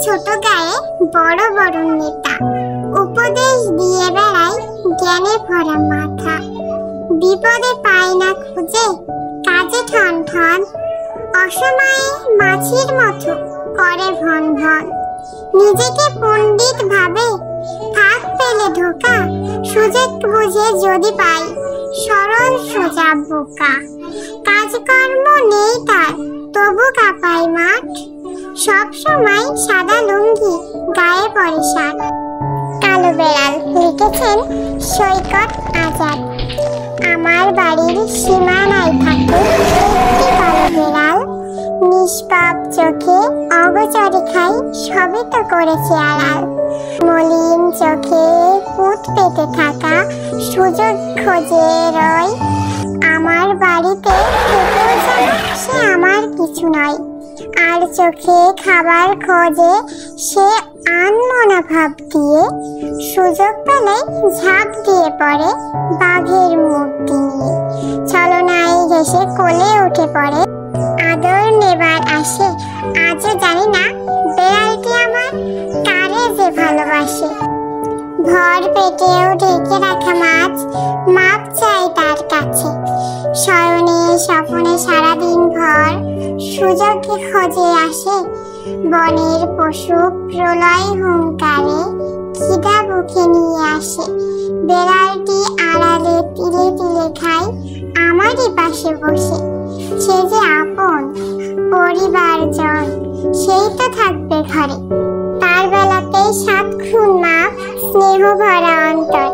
ছোট গায়ে বড় বড় নেতা, উপদেশ দিয়ে বেড়ায় জ্ঞানে ভরা মাথা। বিপদে পায় না খুঁজে, কাজে ঠন ঠন, অসময়ে মাছির মতো করে ভন ভন। নিজেকে পণ্ডিত ভাবে, ফাঁক পেলে ধোকা, সুযোগ বুঝে যদি পাই সরল সোজা বোকা। কাজকর্ম নেই তার, তবু কাঁপায় মাঠ, সব সময় সাদা লুঙ্গি, গায়ে পরে শার্ট। কালো বেড়াল লিখেছেন সৈকত আজাদ। আমার বাড়ির সীমানায় থাকে একটি কালো বেড়াল, নিষ্পাপ চোখে অগোচরে খাই, সবই তো করেছে আড়াল। মলিন চোখে পুঁত পেতে থাকা, সুযোগ খোঁজে রয় আমার বাড়িতে, থেকেও যেন সে আমার কিছু নয়। আর চোখে খাবার খোঁজে সে আনমনা ভাব দিয়ে, সুযোগ পেলে ঝাঁপ দিয়ে পড়ে বাঘের মূর্তি নিয়ে। ছলনায় ঘেঁষে কোলে উঠে পড়ে, আদর নেবার আসে, আজও জানি না বেড়ালটি আমার কারে যে ভালোবাসে। ভর পেটেও ঢেকে রাখা মাছ, মাপ চাই তার কাছে, শয়নে স্বপ্নে সারাদিন ভর, সুযোগে খোঁজে আসে। বনের পশু প্রলয় হুঙ্কারে, খিদা বুকে নিয়ে আসে। বেড়ালটি আড়ালে তিলে তিলে খায় আমারই পাশে বসে। সে যে আপন পরিবারজন, সেই তো থাকবে ঘরে, তার বেলাতেই 7 খুন মাপ, স্নেহ ভরা অন্তর।